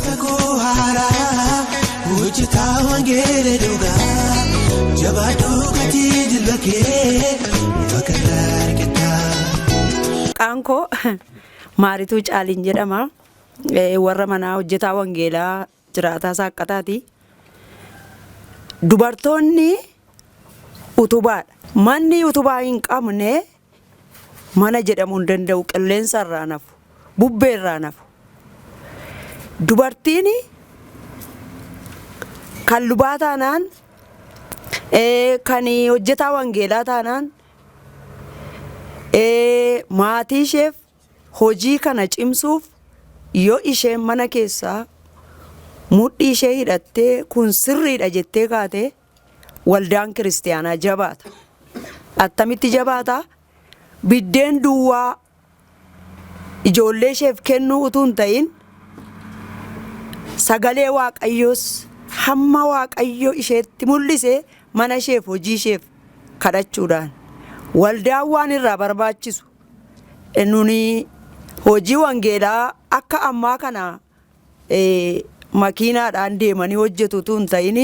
kakuu haaraa hojjetaa wangeela dhugaa jabaaduu gatii jilba kee fakkataa argataa. Qaankoo Maarituu Caaliin jedhama. Warra manaa hojjetaa wangeelaa jiraataa Saaqqataati. Dubartoonni utubaadha. Manni utubaa hin qabne mana jedhamuu hin danda'u. Qilleensa irraa nafu, bubbee irraa nafu. Dubartiin kan lubaa taanaan, kan hojjetaa wangeelaa taanaan maatii isheef hojii kana cimsuuf yoo isheen mana keessaa mudhii ishee hidhattee kun sirriidha jettee kaate waldaan kiristaanaa jabaata. Attamitti jabaata? Biddeen duwwaa ijoollee isheef kennuu utuu hin ta'in sagalee Waaqayyoos hamma Waaqayyo isheetti mul'ise mana isheef hojii isheef kadhachuudhaan waldaan waan irraa barbaachisu nuni hojii wangeelaa akka ammaa kana makiinaadhaan deemanii hojjetu utuu hin ta'in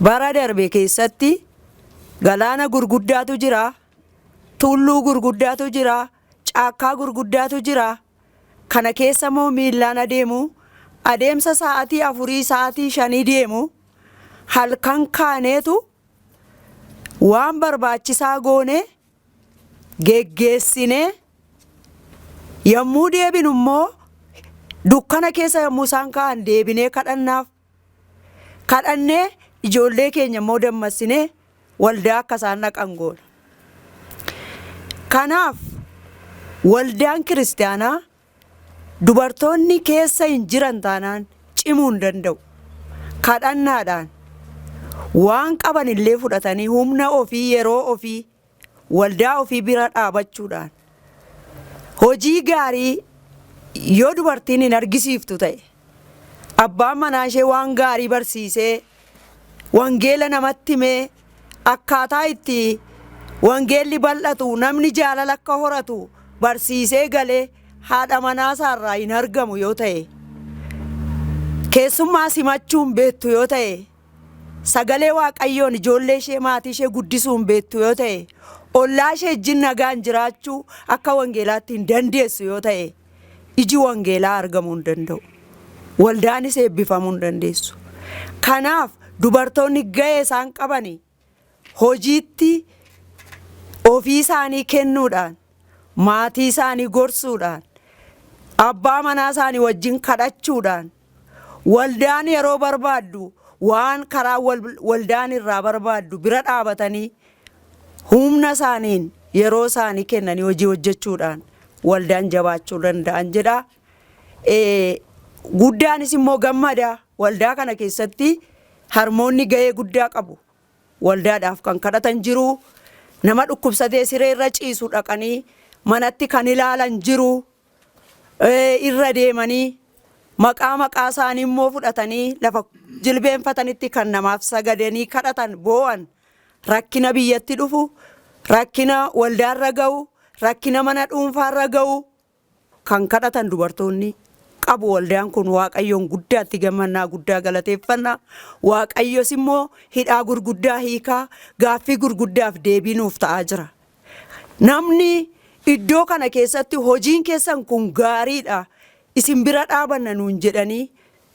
bara darbe keessatti galaana gurguddaatu jira, tulluu gurguddaatu jira, caakkaa gurguddaatu jira. Kana keessa moo miillaan adeemu, adeemsa sa'aatii 4 sa'aatii 5 deemu, halkan kaaneetu waan barbaachisaa goone geggeessine yommuu deebinu immoo dukkana keessa yommuu isaan ka'an deebinee kadhannee ijoollee keenya immoo dammassinee waldaa akka isaan dhaqan goona. Kanaaf waldaan kiristaanaa dubartoonni keessa hin jiran taanaan cimuu hin danda'u. Kadhannaadhaan waan qaban illee fudhatanii humna ofii yeroo ofii waldaa ofii bira dhaabachuudhaan hojii gaarii yoo dubartiin hin argisiiftu ta'e abbaan manaa ishee waan gaarii barsiisee wangeela namatti himee akkaataa itti wangeelli bal'atu namni jaalala akka horatu barsiisee galee haadha manaa isaarraa hin argamu yoo ta'e keessummaa simachuun beektu yoo ta'e sagalee Waaqayyoon ijoollee ishee maatii ishee guddisuun beektu yoo ta'e ollaa ishee wajjin nagaan jiraachuu akka wangeelaatti hin dandeessu yoo ta'e iji wangeelaa argamuu hin danda'u. Waldaanis eebbifamuu hin dandeessu. Kanaaf dubartoonni gahee isaan qabani hojiitti ofii isaanii kennuudhaan maatii isaanii gorsuudhaan abbaa manaa isaanii wajjin kadhachuudhaan waldaan yeroo barbaaddu waan karaa waldaan irraa barbaaddu bira dhaabatanii humna isaaniin yeroo isaanii kennanii hojii hojjechuudhaan waldaan jabaachuu danda'an jedha. Guddaanis immoo gammada waldaa kana keessatti harmoonni gahee guddaa qabu. Waldaadhaaf kan kadhatan jiru, nama dhukkubsatee siree irra ciisu dhaqanii manatti kan ilaalan jiru, irra deemanii maqaa isaanii immoo fudhatanii lafa jilbeenfatanitti kan namaaf sagadanii kadhatan boo'an rakkina biyyatti dhufu, rakkina waldaarra ga'u, rakkina mana dhuunfaarra ga'u kan kadhatan dubartoonni qabu. Waldaan kun Waaqayyoon guddaatti gammannaa guddaa galateeffannaa. Waaqayyos immoo hidhaa gurguddaa hiikaa gaaffii gurguddaaf deebii nuuf ta'aa jira. Namni iddoo kana keessatti hojiin keessan kun gaariidha isin bira dhaabanna nuun jedhanii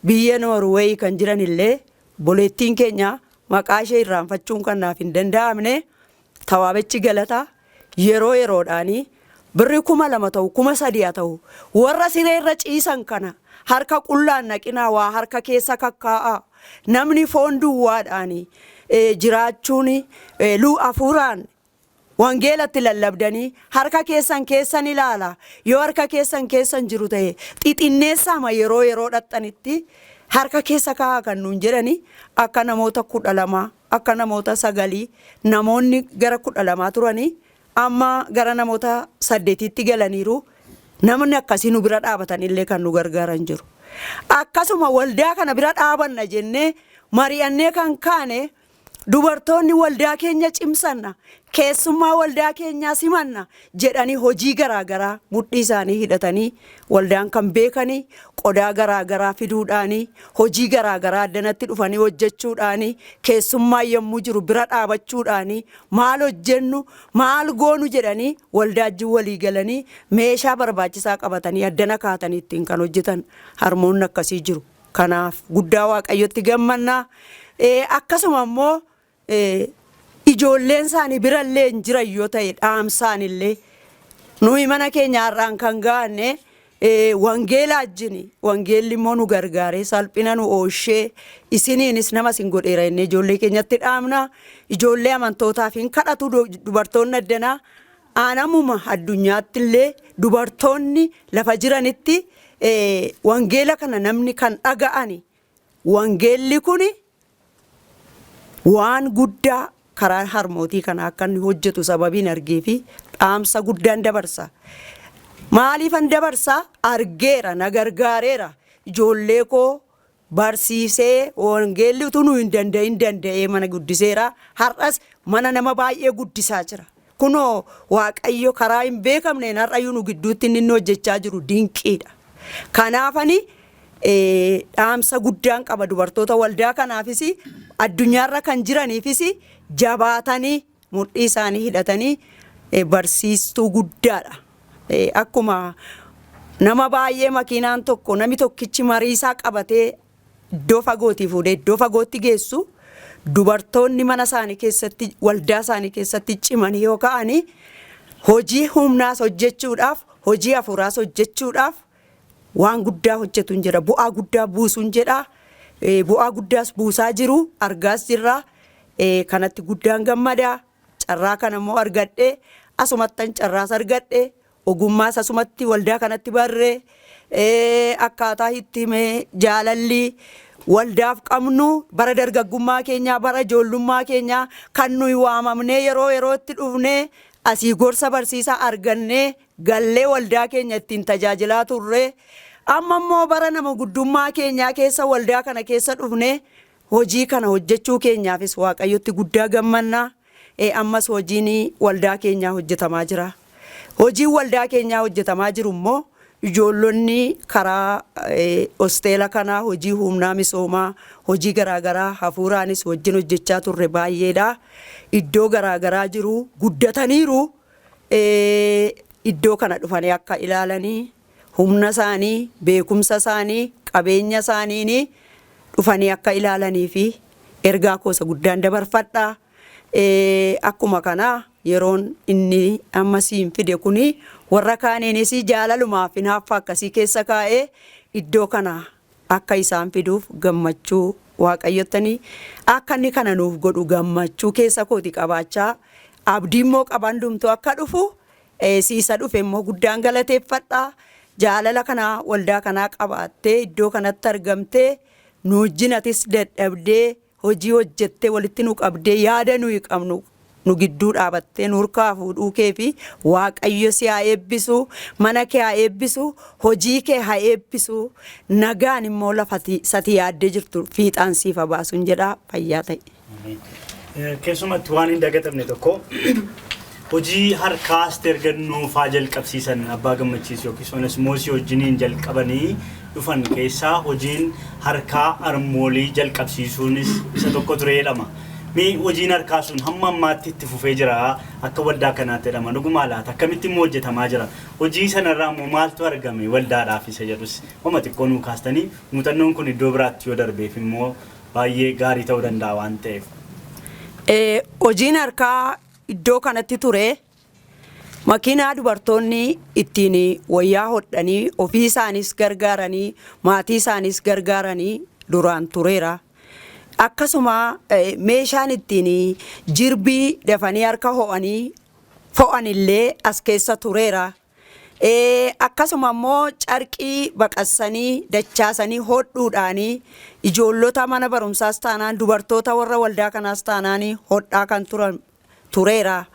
biyya Noorweey kan jiran illee boleettiin keenya maqaa ishee irraanfachuun kan naaf hin danda'amne Tawaabechi Galataa yeroo yeroodhaanii birri 2,000 ta'u 3,000 ta'u warra siree irra ciisan kana harka qullaan naqinaa waa harka keessa kakkaa'aa. Namni foon duwwaadhaanii jiraachuun hafuuraan wangeelatti lallabdanii harka keessan ilaala. Yoo harka keessan jiru ta'e xixinneessaama yeroo dhaxxanitti harka keessa kaa'aa kan nuun jedhani akka namoota 12 akka namoota 9 namoonni gara 12 turanii amma gara namoota 8tti galaniiru. Namni akkasii nu bira dhaabatan illee kan nu gargaaran jiru. Akkasuma waldaa kana bira dhaabanna jennee mari'annee kan kaane dubartoonni waldaa keenya cimsanna, keessummaa waldaa keenyaa simanna jedhanii hojii garaagaraa mudhii isaanii hidhatanii waldaan kan beekanii qodaa garaagaraa fiduudhaanii hojii garaagaraa addanatti dhufanii hojjechuudhaanii keessummaa yommuu jiru bira dhaabachuudhaanii maal hojjennu maal goonu jedhanii waldaajjii walii galanii meeshaa barbaachisaa qabatanii addana kaatanii ittiin kan hojjetan harmoonni akkasii jiru. Kanaaf guddaa Waaqayyotti gammannaa. Akkasuma immoo ijoolleen isaanii birallee hin jiran yoo ta'e dhaamsaan illee nuyi mana keenya irraan kan gaanne wangeela ajjini wangeelli immoo nu gargaaree salphina nu ooshee isiniinis nama sin godheera inni ijoollee keenyatti dhaamna. Ijoollee amantootaaf hin kadhatu dubartoonni addanaa aanamuma addunyaatti illee dubartoonni lafa jiranitti wangeela kana namni kan dhaga'ani wangeelli kuni waan guddaa karaa harmootii kana akka inni hojjetu sababiin argee fi dhaamsa guddaan dabarsa. Maaliifan dabarsa? Argeera na gargaareera ijoollee koo barsiisee wangeelli utuu nu hin danda'ee mana guddiseera. Har'as mana nama baay'ee guddisaa jira. Kunoo Waaqayyo karaa hin beekamneen har'ayyuu nu gidduutti inni hojjechaa jiru dinqiidha. Kanaafani dhaamsa guddaan qaba dubartoota waldaa kanaafis addunyaarra kan jiraniifis jabaatanii mudhii isaanii hidhatanii barsiistuu guddaadha. Akkuma nama baay'ee makiinaan tokko nami tokkichi mariisaa qabatee iddoo fagootii fuudhee iddoo fagootti geessu dubartoonni mana isaanii keessatti waldaa isaanii keessatti cimanii yoo ka'anii hojii humnaas hojjechuudhaaf hojii hafuuraas hojjechuudhaaf waan guddaa hojjetuun jira. Bu'aa guddaa buusuun jedha. Bu'aa guddaas buusaa jiru argaas jirra. Kanatti guddaan gammada. Carraa kana immoo argadhe asumattan carraas argadhe ogummaas asumatti waldaa kanatti barree akkaataa itti himee jaalalli waldaaf qabnu bara dargaggummaa keenyaa bara ijoollummaa keenyaa kan nuyi waamamnee yerootti dhufnee asii gorsa barsiisaa argannee gallee waldaa keenya ittiin tajaajilaa turre. Amma immoo bara nama guddummaa keenyaa keessa waldaa kana keessa dhufnee hojii kana hojjechuu keenyaafis Waaqayyotti guddaa gammannaa. Ammas hojiin waldaa keenyaa hojjetamaa jira. Hojiin waldaa keenyaa hojjetamaa jiru immoo ijoollonni karaa hosteela kanaa hojii humnaa misoomaa hojii garaagaraa hafuuraanis wajjin hojjechaa turre baay'eedha. Iddoo garaagaraa jiru guddataniiru. Iddoo kana dhufanii akka ilaalanii humna isaanii beekumsa isaanii qabeenya isaanii dhufanii akka ilaalanii fi ergaa koosa guddaan dabarfadha. Akkuma kana yeroon inni ammasiin fide kuni warra kaaniinis jaalalumaaf hinaafa akkasii keessa kaa'ee iddoo kana akka isaan fiduuf gammachuu Waaqayyottanii akka inni kana nuuf godhu gammachuu keessa kooti qabaachaa abdii immoo qaban dumtuu akka dhufu siisa dhufe immoo guddaan galateeffadha. Jaalala kana waldaa kanaa qabaattee iddoo kanatti argamtee nu wajjinatis dadhabdee hojii hojjettee walitti nu qabdee yaada nuyi qabnu nu gidduu dhaabattee nu harkaa fuudhuu kee fi Waaqayyo si haa eebbisu mana kee haa eebbisu hojii kee haa eebbisu nagaan immoo lafa sati yaaddee jirtu fiixaan siif baasuun jedha fayyaa ta'e. Keessumatti waan hin dagatamne tokko hojii harkaas ergannuufaa jalqabsiisan abbaa gammachiisu yookiis moosii wajjiniin jalqabanii dhufan keessaa hojiin harkaa armoolii jalqabsiisuunis isa tokko ture jedhama. Mee hojiin harkaa sun hamma ammaatti itti fufee jira akka waldaa kanaatti jedhama. Dhugumaa laata akkamitti immoo hojjetamaa jira? Hojii sanarraa immoo maaltu argame waldaadhaaf isa jedhus homa xiqqoo nuu kaastanii muuxannoon kun iddoo biraatti yoo darbeef immoo baay'ee gaarii ta'uu danda'a waan ta'eef. Hojiin harkaa iddoo kanatti ture makiinaa dubartoonni ittiin wayyaa hodhanii ofii isaanis gargaaranii maatii isaanis gargaaranii duraan tureera. Akkasuma meeshaan ittiin jirbii dafanii harka ho'anii fo'anillee as keessa tureera. Akkasuma immoo carqii baqassanii dachaasanii hodhuudhaanii ijoollota mana barumsaas taanaan dubartoota warra waldaa kanaas taanaan hodhaa kan tureera.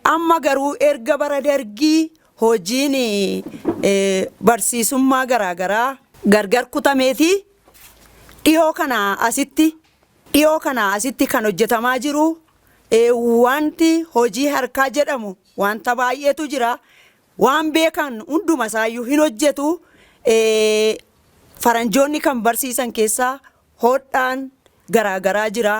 Amma garuu erga bara dargii hojiin barsiisummaa garaagaraa gargar kutameeti dhiyoo kana asitti dhiyoo kana asitti kan hojjetamaa jiru wanti hojii harkaa jedhamu wanta baay'eetu jira. Waan beekan hunduma isaayyuu hin hojjetu. Faranjoonni kan barsiisan keessaa hodhaan garaagaraa jira.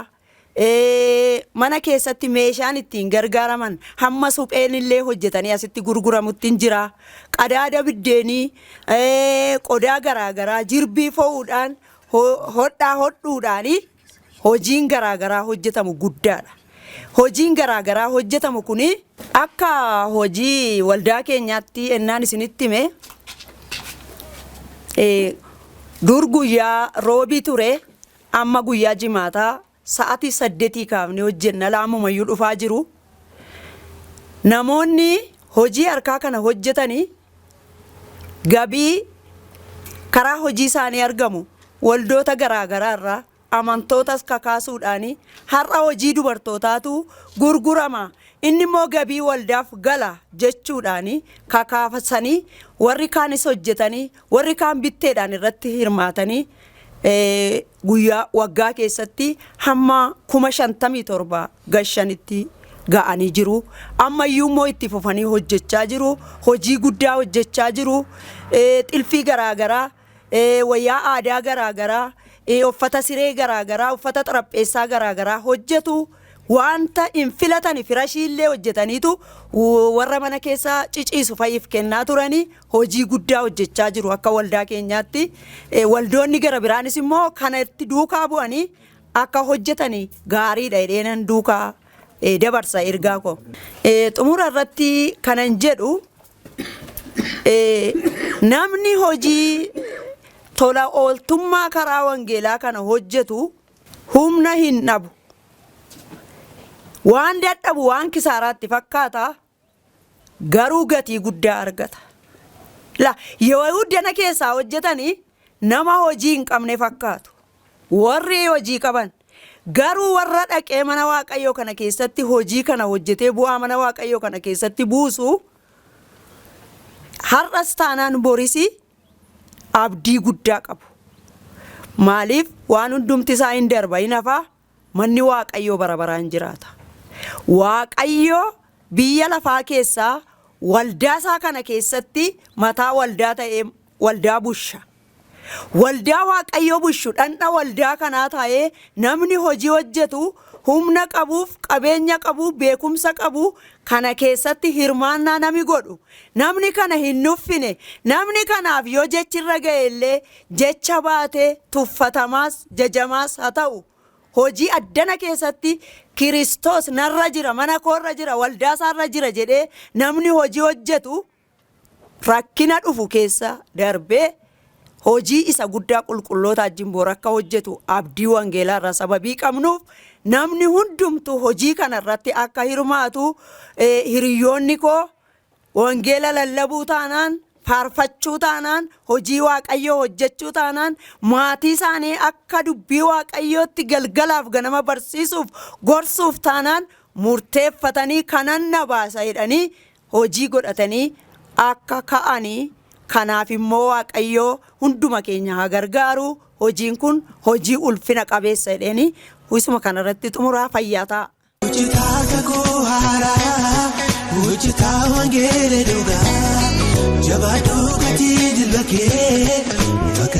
Mana keessatti meeshaan ittiin gargaaraman hamma supheen illee hojjetanii asitti gurguramutti jira. Qadaada biddeenii, qodaa garaagaraa jirbii fo'uudhaan hodhaa hodhuudhaan hojiin garaagaraa hojjetamu guddaadha. Hojiin garaagaraa hojjetamu kuni akka hojii waldaa keenyaatti ennaan isinitti hime dur guyyaa roobii ture amma guyyaa jimaataa sa'aatii 8 kaafnee hojjenna laamumayyuu dhufaa jiru. Namoonni hojii harkaa kana hojjetanii gabii karaa hojii isaanii argamu waldoota garaagaraa irraa amantootas kakaasuudhaan har'a hojii dubartootaatu gurgurama. Inni immoo gabii waldaaf gala jechuudhaan kakaafsanii warri kaanis hojjetanii warri kaan bitteedhaan irratti hirmaatanii guyyaa waggaa keessatti hamma 57,000 gashanitti ga'anii jiru. Ammayyuu immoo itti fufanii hojjechaa jiru. Hojii guddaa hojjechaa jiru. Xilfii garaagaraa, wayyaa aadaa garaagaraa, uffata siree garaagaraa, uffata xarapheessaa garaagaraa hojjetu. Wanta hin filatani firashii illee hojjetaniitu warra mana keessa ciciisu fa'iif kennaa turanii hojii guddaa hojjechaa jiru akka waldaa keenyaatti. Waldoonni gara biraanis immoo kanatti duukaa bu'anii akka hojjetanii gaariidha jedheenan duukaa dabarsa ergaa koo. Xumura irratti kanan jedhu namni hojii tola ooltummaa karaa wangeelaa kana hojjetu humna hin dhabu. Waan dadhabu waan kisaaraatti fakkaata garuu gatii guddaa argata. Yoo dana keessaa hojjetanii nama hojii hin qabne fakkaatu. Warri hojii qaban garuu warra dhaqee mana Waaqayyoo kana keessatti hojii kana hojjetee bu'aa mana Waaqayyoo kana keessatti buusu har'as taanaan boris abdii guddaa qabu. Maaliif waan hundumti isaa hin darba hin hafa manni Waaqayyoo bara baraan jiraata. Waaqayyo biyya lafaa keessaa waldaa isaa kana keessatti mataa waldaa ta'ee waldaa busha. Waldaa Waaqayyo bushu dhandha waldaa kanaa ta'ee namni hojii hojjetu humna qabuuf qabeenya qabu beekumsa qabu kana keessatti hirmaannaa nami godhu. Namni kana hin nuffine namni kanaaf yoo jechirra ga'e illee jecha baatee tuffatamaas jajamaas haa ta'u. Hojii addana keessatti Kiristoos narra jira mana koorra jira waldaa isaarra jira jedhee namni hojii hojjetu rakkina dhufu keessa darbee hojii isa guddaa qulqulloota wajjin boora akka hojjetu abdii wangeelaa irraa sababii qabnuuf namni hundumtu hojii kana irratti akka hirmaatu hiriyoonni koo wangeela lallabuu taanaan faarfachuu taanaan hojii Waaqayyoo hojjechuu taanaan maatii isaanii akka dubbii Waaqayyootti galgalaaf ganama barsiisuuf gorsuuf taanaan murteeffatanii kanan na baasa jedhanii hojii godhatanii akka ka'anii. Kanaaf immoo Waaqayyoo hunduma keenya haa gargaaru. Hojiin kun hojii ulfina qabeessa jedhanii wisuma kanarratti xumuraa fayyaa ta'a. Hojjetaa kakuu haaraa, hojjetaa wangeela dhugaa, jabaaduu gatii dilba kee bakka